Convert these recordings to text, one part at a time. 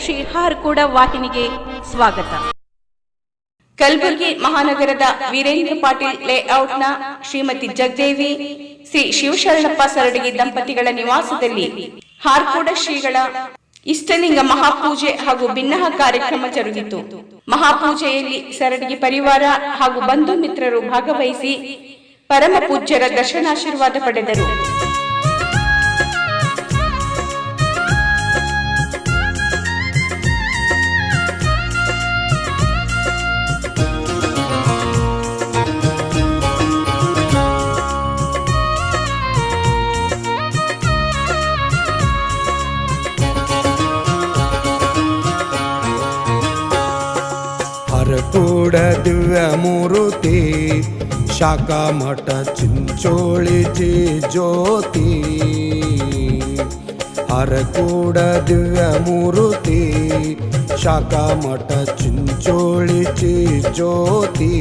ಶ್ರೀ ಹಾರ್ಕೂಡ ವಾಹಿನಿಗೆ ಸ್ವಾಗತ. ಕಲಬುರಗಿ ಮಹಾನಗರದ ವೀರೇಂದ್ರ ಪಾಟೀಲ್ ಲೇಔಟ್ನ ಶ್ರೀಮತಿ ಜಗದೇವಿ ಶ್ರೀ ಶಿವಶರಣಪ್ಪ ಸರಡಗಿ ದಂಪತಿಗಳ ನಿವಾಸದಲ್ಲಿ ಹಾರ್ಕೂಡ ಶ್ರೀಗಳ ಇಷ್ಟಲಿಂಗ ಮಹಾಪೂಜೆ ಹಾಗೂ ಭಿನ್ನಹ ಕಾರ್ಯಕ್ರಮ ಜರುಗಿತು. ಮಹಾಪೂಜೆಯಲ್ಲಿ ಸರಡಗಿ ಪರಿವಾರ ಹಾಗೂ ಬಂಧು ಮಿತ್ರರು ಭಾಗವಹಿಸಿ ಪರಮ ಪೂಜ್ಯರ ದರ್ಶನಾಶೀರ್ವಾದ ಪಡೆದರು. ಹರಕೂಡ ದಿವ್ಯ ಮೂರುತಿ ಶಾಖಾ ಮಠ ಚಿಂಚೋಳಿ ಜಿ ಜ್ಯೋತಿ. ಹರಕೂಡ ದಿವ್ಯ ಮೂರುತಿ ಶಾಖಾ ಮಠ ಚಿಂಚೋಳಿ ಜಿ ಜ್ಯೋತಿ.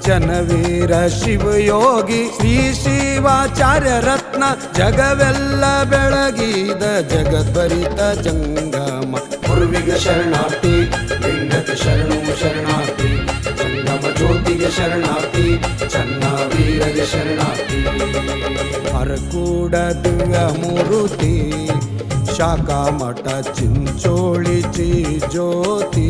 ಜನವೀರ ಶಿವಯೋಗಿ ಶ್ರೀ ಶಿವಾಚಾರ್ಯ ರತ್ನ ಜಗವೆಲ್ಲ ಬೆಳಗಿದ ಜಗದ್ಭರಿತ ಜಂಗಮ ಗುರುವಿಗೆ ಶರಣಾರ್ಥಿ, ಲಿಂಗಕ್ಕೆ ಶರಣು ಶರಣಾರ್ಥಿ, ಜಂಗಮ ಜ್ಯೋತಿಗೆ ಶರಣಾರ್ಥಿ, ಚನ್ನ ವೀರಗೆ ಶರಣಾರ್ಥಿ. ಹರಕೂಡ ದಿವ್ಯ ಮೂರುತಿ ಶಾಖಾ ಮಠ ಚಿಂಚೋಳಿ ಜಿ ಜ್ಯೋತಿ.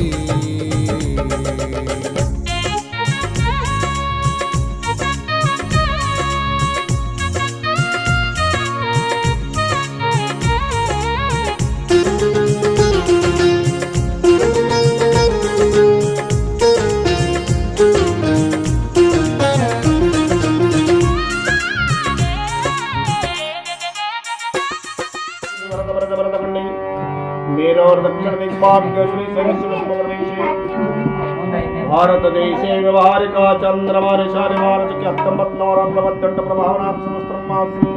ಭಾರತ ದೇಶೇ ವ್ಯವಹಾರಿಕ ಚಂದ್ರಮಾನ ಶಾರಿ ಮಾರ್ಚಕ್ಕೆ 1948 ಪ್ರಭಾವನಾಥ ಸಂವತ್ಸರಮಾಸು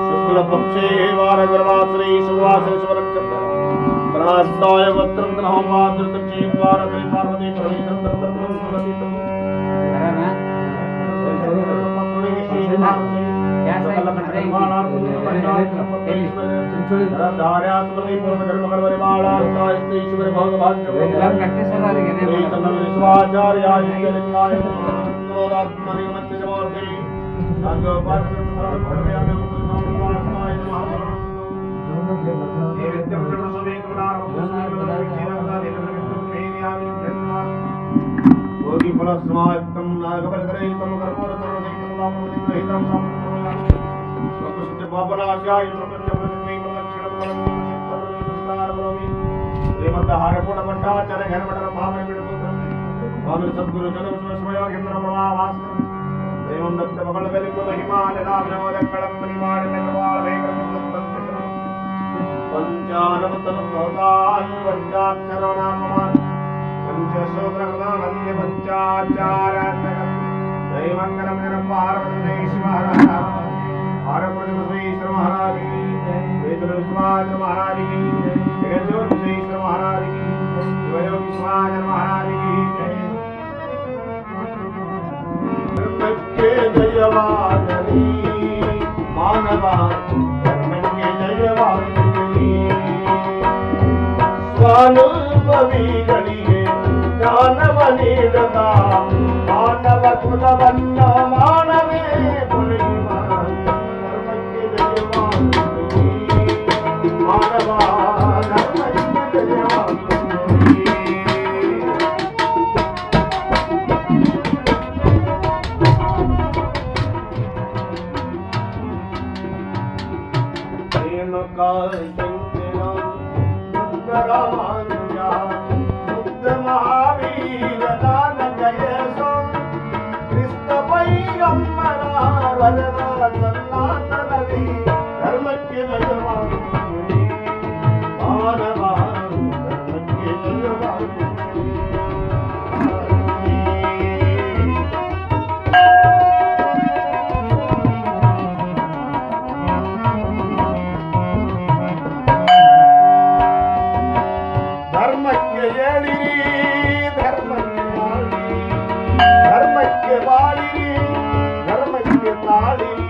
ಶುಕ್ಲ ಪಕ್ಷೇ ವಾರಗರ್ವಾಶ್ರೀ ಸುವಾಶ್ರೀ ಶಿವನಕ್ಷತ್ರ ಪ್ರಣಾಸ್ತಾಯ ವಕ್ರಂತನ ಹೋಮಾದೃತಚೇ ವಾರಶ್ರೀ ಪಾರ್ವತಿ ಶ್ರೀಮಂತ ಹಾರಕೋಟ ಭಟ್ಟಾಚಾರ್ಯ ಘನಮಠದ ಭಾವನೆ ಬಿಡುವುದು ಸ್ವಾಮಿ ಸದ್ಗುರು ಜಗತ್ಸಮಯೋಗೇಂದ್ರ ಪ್ರಭಾವಾಸ್ಕರ ಶ್ರೀಮಂತ ಮಗಳದಲ್ಲಿ ಹಿಮಾಲಯದ ಕಳಂಬನಿ ಮಾಡಿದ ಪಂಚಾನವತನುಭವತಾನ್ ಪಂಚಾಕ್ಷರನಾಮಮಾನ್ ಪಂಚಸೂತ್ರಕೃತಾನಂದ್ಯ ಪಂಚಾಚಾರ್ಯಾತ್ಮಕಂ ದೈವಂಗನಂ ಜನಪ್ಪ ಹಾರಪುರ ಮಹಾರಾಜ ಹಾರಪುರ ಶ್ರೀಶ್ವರ ಮಹಾರಾಜ वेदविश्वाज महाराज की जगज्योतिश्वर महाराज की शिवयोगी समाज महाराज की जयवानी मानवा के जयवानी स्वानुभविಗಳಿಗೆ ಜ್ಞಾನವನಿರದ ಮಾನವ ಕುಲವನ್ನ ಮಾನವೇ ಪುರಿಯುವ ಧರ್ಮಕ್ಕೆ ಜಯವಾನಿ ಧರ್ಮಕ್ಕೆ ಧರ್ಮಕ್ಕೆ ಬಾಳಿರಿ ಧರ್ಮಕ್ಕೆ ತಾಳಿರಿ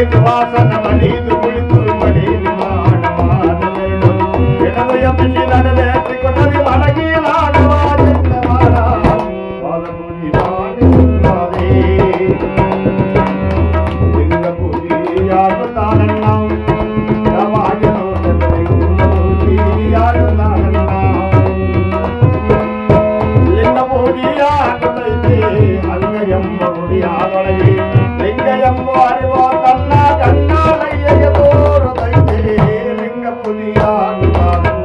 ಸುವಾಸನ ಮಡಿದು ಕುಳಿತು ಮಡಿದು ಮಾಡವಾದಲೇನು ಎಡವೆಯ ಬಿಸಿ ನಡೆದೆ ತ್ರಿಕುಟದಿ ಮಡಗಿ ನಾಡವ ಚಂದಮಾನ ಬಾಲಪೂಜಿ ಮಾಡಿಸುತ್ತದೆ ಲಿಂಗ ಪೂಜೆಯಾಗುತ್ತಾನಣ್ಣ ಯಾವಾಗಲೂ ಲಿಂಗ ಪೂಜೆಯಾಗುತ್ತಾನಣ್ಣ ಲಿಂಗ ಪೂಜೆಯಾಗುತ್ತೈತೆ ಅಂಗ ಎಂಬ ಗುಡಿಯಾದೊಳಗೆ ಲಿಂಗ ಎಂಬ ಅರಿವ ತನ್ನ ಕಣ್ಣಾಲಯ್ಯ ತೋರುತ್ತೈತೆ ಲಿಂಗ ಪೂಜೆಯಾಗುತ್ತಾನಣ್ಣ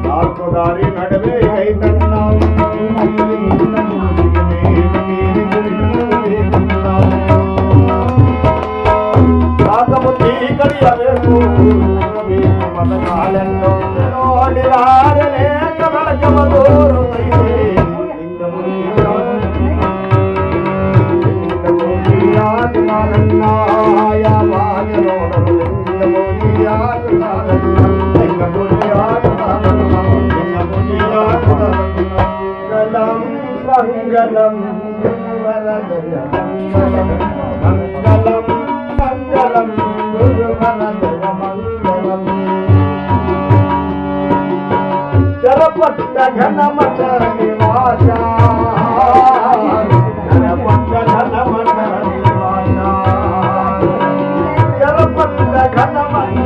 ನಾಲ್ಕು ದಾರಿ ನಡುವೆ ಐತಣ್ಣ ಬುದ್ಧಿ ಕಲಿಯಬೇಕು ಮತಗಾಲೆಂದು ನೋಡಿದಾರನೇ ಬೆಳಕವ ತೋರುತ್ತೈತೆ ಲಿಂಗ ಪೂಜೆಯಾಗುತ್ತಾನಣ್ಣ ಯಾವಾಗ ನೋಡಲು ಲಿಂಗ ಪೂಜೆಯಾಗುತ್ತಾನಣ್ಣ ಲಿಂಗ ಪೂಜೆಯಾಗುತ್ತಾನಣ್ಣ ಲಿಂಗ ಪೂಜೆಯಾಗುತ್ತಾನಣ್ಣ ಮಂಗಲಂ ಮಂಗಲಂ ಗುರುವರದಯ ಮಂಗಲಂ ಮಂಗಲಂ ಮಂಗಲಂ ಗುರುವರದಯ ಮಂಗಲಂ ಜಲಪಟ್ಟ ಘನಮಠ ನಿವಾಸ ಜಲಪಟ್ಟ ಘನಮಠ ನಿವಾಸ ಜಲಪಟ್ಟ ಘನಮಠ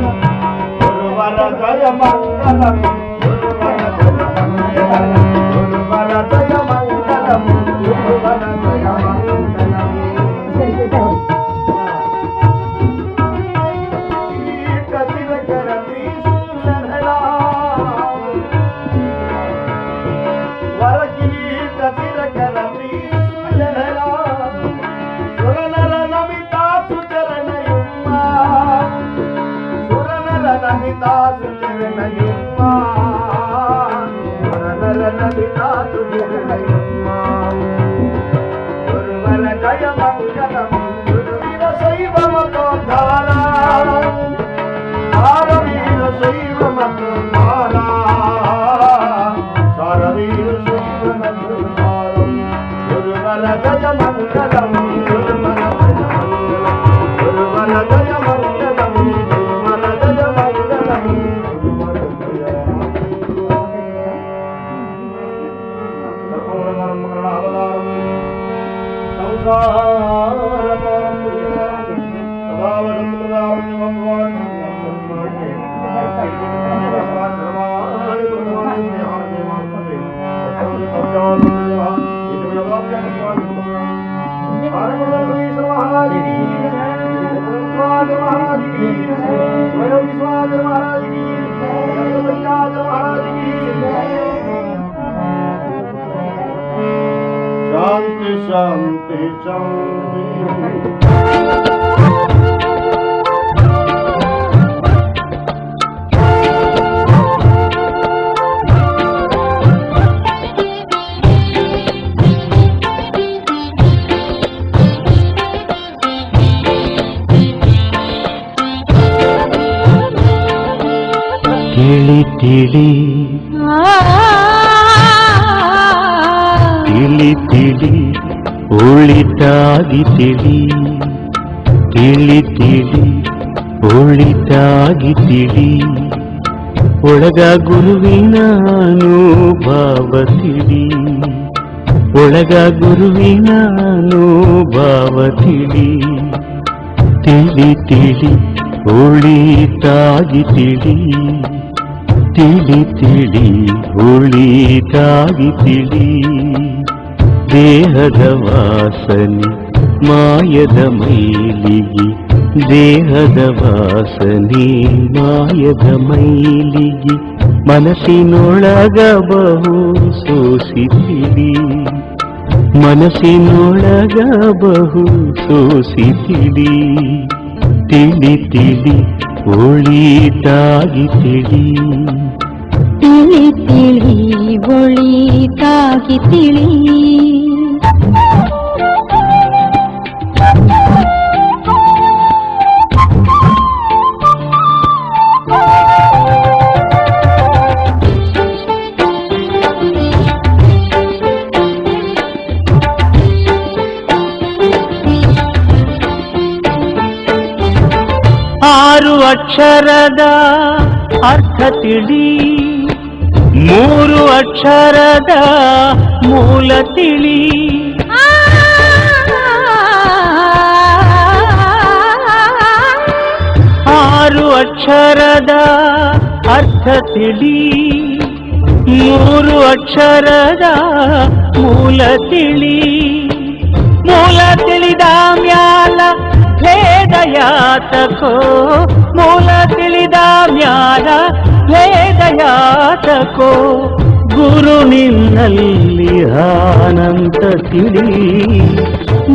ಗುರುವರದಯ ಮಂಗಲಂ ಗುರುವರದಯ ಮಂಗಲಂ ಗುರುವರದಯ ಮಂಗಲಂ ಗುರುವರದಯ ಮಂಗಲಂ शांति शांति शांति ತಿಳಿ ತಿಳಿ ತಿಳಿ ತಿಳಿ ಒಳಿತಾಗಿ ತಿಳಿ ತಿಳಿ ತಿಳಿ ಒಳಿತಾಗಿ ತಿಳಿ ಒಳಗ ಗುರುವಿನ ಅನುಭವ ತಿಳಿ ಒಳಗ ಗುರುವಿನ ಅನುಭವ ತಿಳಿ ತಿಳಿ ತಿಳಿ ಒಳಿತಾಗಿ ತಿಳಿ ತಿಳಿ ತಿಳಿ ಒಳಿತಾಗಿ ತಿಳಿ ದೇಹದ ವಾಸನೆ ಮಾಯದ ಮೈಲಿಗೆ ದೇಹದ ವಾಸನೆ ಮಾಯದ ಮೈಲಿಗೆ ಮನಸ್ಸಿನೊಳಗ ಬಹು ಸೋಸಿತಿಳಿ ಮನಸ್ಸಿನೊಳಗ ಬಹು ಸೋಸಿತಿಳಿ ತಿಳಿ ತಿಳಿ ಒಳಿತಾಗಿ ತಿಳಿ ತಿಳಿ ತಿಳಿ ಒಳಿತಾಗಿ ತಿಳಿ 6 ಅಕ್ಷರದ ಅರ್ಥ ತಿಳಿ, 3 ಅಕ್ಷರದ ಮೂಲ ತಿಳಿ. 6 ಅಕ್ಷರದ ಅರ್ಥ ತಿಳಿ, 3 ಅಕ್ಷರದ ಮೂಲ ತಿಳಿ. ಮೂಲ ತಿಳಿದ ಮ್ಯಾಲ ಭೇದ ಯಾತಕೋ, ಮೂಲ ತಿಳಿದ ಮ್ಯಾಲ ಭೇದ ಯಾತಕೋ. ಗುರು ನಿನ್ನಲ್ಲಿ ಆನಂದ ತಿಳಿ,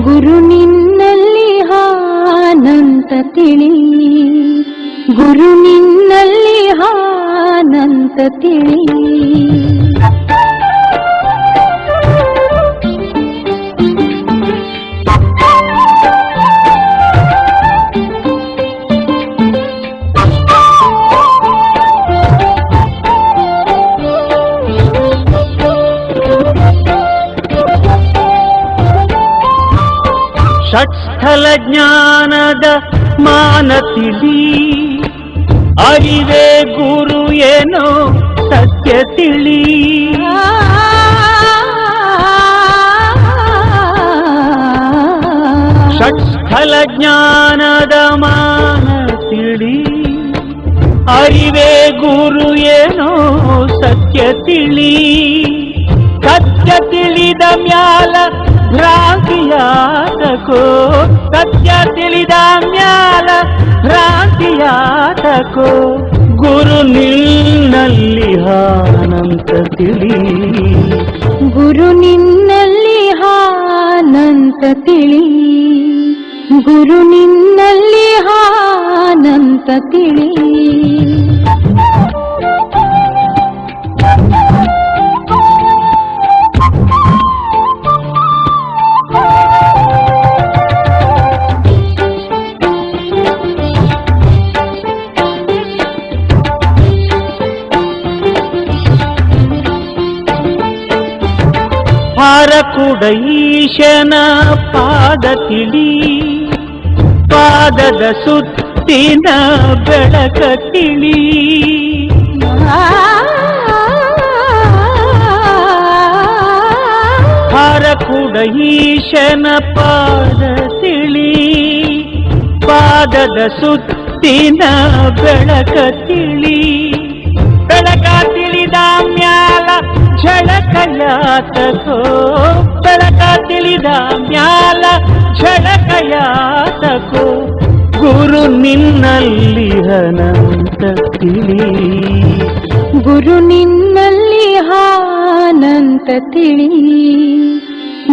ಗುರು ನಿನ್ನಲ್ಲಿ ಆನಂದ ತಿಳಿ, ಗುರು ನಿನ್ನಲ್ಲಿ ಆನಂದ ತಿಳಿ. ಷಟ್ಸ್ಥಲ ಜ್ಞಾನದ ಮಾನ ತಿಳಿ, ಅರಿವೇ ಗುರು ಏನೋ ಸತ್ಯ ತಿಳಿ. ಷಟ್ಸ್ಥಲ ಜ್ಞಾನದ ಮಾನ ತಿಳಿ, ಅರಿವೇ ಗುರು ಏನೋ ಸತ್ಯ ತಿಳಿ. ಸತ್ಯ ತಿಳಿದ ಮ್ಯಾಲ ಭ್ರಾಂತಿಯಾತಕೋ, ಸತ್ಯ ತಿಳಿದ ಮ್ಯಾಲ ಭ್ರಾಂತಿಯಾತಕೋ. ಗುರು ನಿನ್ನಲ್ಲಿ ಆನಂದ ತಿಳಿ, ಗುರು ನಿನ್ನಲ್ಲಿ ಆನಂದ ತಿಳಿ, ಗುರು ನಿನ್ನಲ್ಲಿ ಆನಂದ ತಿಳಿ. ಹಾರಕೂಡ ಈಶನ ಪಾದ ತಿಳಿ, ಪಾದದ ಸುತ್ತಿನ ಬೆಳಕ ತಿಳಿ. ಹಾರಕೂಡ ಈಶನ ಪಾದ ತಿಳಿ, ಪಾದದ ಸುತ್ತಿನ ಬೆಳಕ ತಿಳಿ. ಬೆಳಕ ತಿಳಿದ ಮ್ಯಾಲ ಝಳಕ ಯಾತಕೋ, ಬೆಳಕ ತಿಳಿದ ಮ್ಯಾಲ ಝಳಕ ಯಾತಕೋ. ಗುರು ನಿನ್ನಲ್ಲಿ ಅನಂತ ತಿಳಿ, ಗುರು ನಿನ್ನಲ್ಲಿ ಆನಂದ ತಿಳಿ,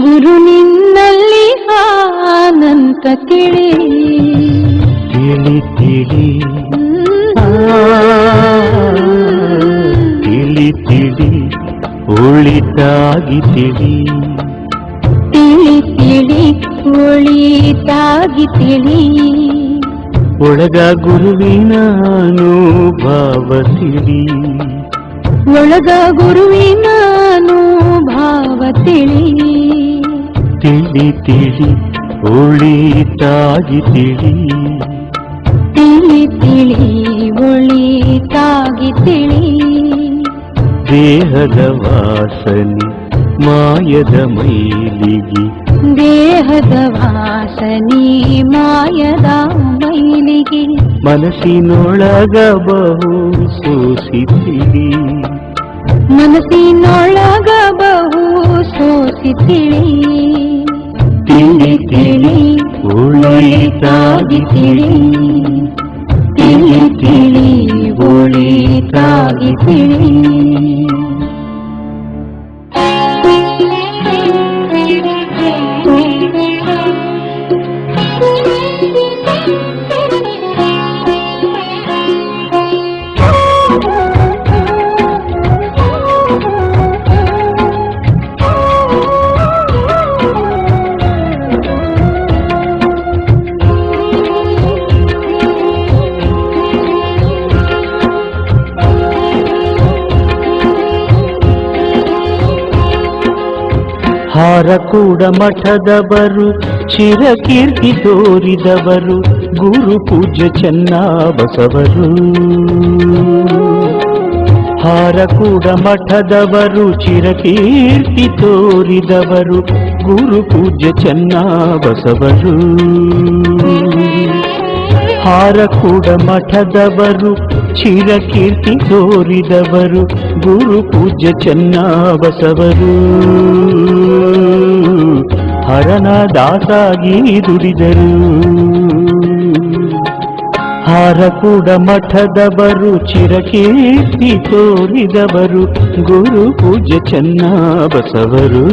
ಗುರು ನಿನ್ನಲ್ಲಿ ಆನಂದ ತಿಳಿ. ತಿಳಿ ತಿಳಿ ತಿಳಿ ತಿಳಿ ಒಳಿತಾಗಿ ತಿಳಿ, ತಿಳಿ ತಿಳಿ ಒಳಿತಾಗಿ ತಿಳಿ. ಒಳಗ ಗುರುವಿನ ಅನುಭವ ತಿಳಿ, ಒಳಗ ಗುರುವಿನ ಅನುಭವ ತಿಳಿ. ತಿಳಿ ತಿಳಿ ಒಳಿತಾಗಿ ತಿಳಿ, ತಿಳಿ ತಿಳಿ ಒಳಿತಾಗಿ ತಿಳಿ. ದೇಹದ ವಾಸನೆ ಮಾಯದ ಮೈಲಿಗೆ, ದೇಹದ ವಾಸನೆ ಮಾಯದ ಮೈಲಿಗೆ. ಮನಸ್ಸಿನೊಳಗ ಬಹು ಸೋಸಿತಿಳಿ, ಮನಸ್ಸಿನೊಳಗ ಬಹು ಸೋಸಿತಿಳಿ. ತಿಳಿ ತಿಳಿ ಒಳಿತಾಗಿ ತಿಳಿ, ತಿಳಿ ತಿಳಿ ಒಳಿತಾಗಿ ತಿಳಿ. ಹಾರಕೂಡ ಮಠದವರು ಚಿರಕೀರ್ತಿ ತೋರಿದವರು, ಗುರು ಪೂಜ್ಯ ಚೆನ್ನಬಸವರು. ಹಾರಕೂಡ ಮಠದವರು ಚಿರಕೀರ್ತಿ ತೋರಿದವರು ಗುರು ಪೂಜ್ಯ ಚೆನ್ನಬಸವರು. ಹಾರಕೂಡ ಮಠದವರು ಚಿರಕೀರ್ತಿ ತೋರಿದವರು ಗುರು ಪೂಜ್ಯ ಚೆನ್ನಬಸವರು. ಹರನ ದಾಸಾಗಿ ದುಡಿದರು. ಹಾರಕೂಡ ಮಠದವರು ಚಿರಕೀರ್ತಿ ತೋರಿದವರು ಗುರು ಪೂಜ್ಯ ಚೆನ್ನಬಸವರು.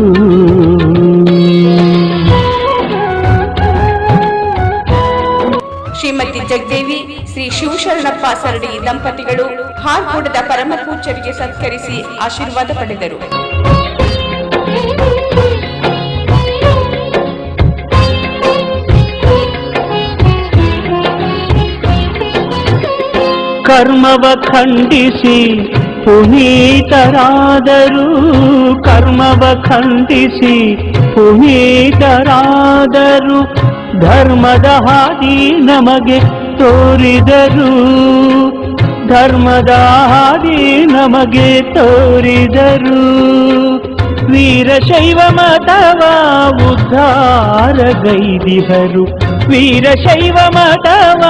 ಶ್ರೀಮತಿ ಜಗದೇವಿ ಶ್ರೀ ಶಿವಶರಣಪ್ಪ ಸರಡಿ ದಂಪತಿಗಳು ಹಾರ್ಕೂಡದ ಪರಮ ಪೂಜ್ಯರಿಗೆ ಸತ್ಕರಿಸಿ ಆಶೀರ್ವಾದ ಪಡೆದರು. ಕರ್ಮವ ಖಂಡಿಸಿ ಪುನೀತರಾದರು. ಕರ್ಮವ ಖಂಡಿಸಿ ಪುನೀತರಾದರು. ಧರ್ಮದ ಹಾದಿ ನಮಗೆ ತೋರಿದರು. ಧರ್ಮದ ಹಾದಿ ನಮಗೆ ತೋರಿದರು. ವೀರಶೈವ ಮತವ ಉದ್ಧಾರಗೈದಿಹರು. ವೀರಶೈವ ಮತವ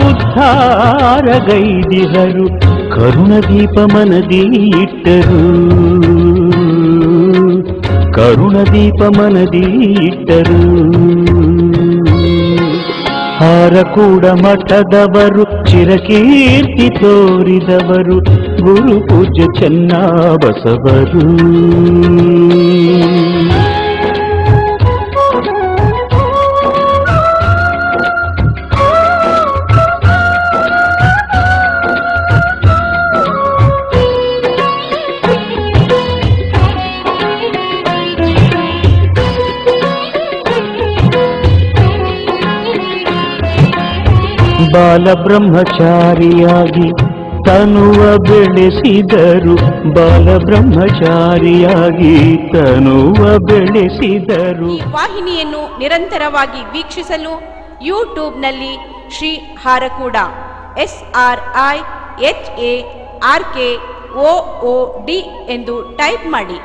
ಉದ್ಧಾರಗೈದಿಹರು. ಕರುಣದೀಪ ಮನದಿ ಇಟ್ಟರು. ಕರುಣದೀಪ ಮನದಿ ಇಟ್ಟರು. ಹಾರಕೂಡ ಮಠದವರು ಚಿರಕೀರ್ತಿ ತೋರಿದವರು ಗುರು ಪೂಜ್ಯ ಚೆನ್ನಬಸವರು. ಬಾಲಬ್ರಹ್ಮಚಾರಿಯಾಗಿ ತನುವ ಬೆಳೆಸಿದರು. ಬಾಲಬ್ರಹ್ಮಚಾರಿಯಾಗಿ ತನುವ ಬೆಳೆಸಿದರು. ಈ ವಾಹಿನಿಯನ್ನು ನಿರಂತರವಾಗಿ ವೀಕ್ಷಿಸಲು ಯೂಟ್ಯೂಬ್ನಲ್ಲಿ ಶ್ರೀ ಹಾರಕೂಡ SRIHARKOOD ಎಂದು ಟೈಪ್ ಮಾಡಿ.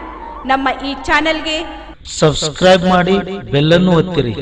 ನಮ್ಮ ಈ ಚಾನೆಲ್ಗೆ ಸಬ್ಸ್ಕ್ರೈಬ್ ಮಾಡಿ, ಬೆಲ್ಲನ್ನು ಒತ್ತಿರಿ.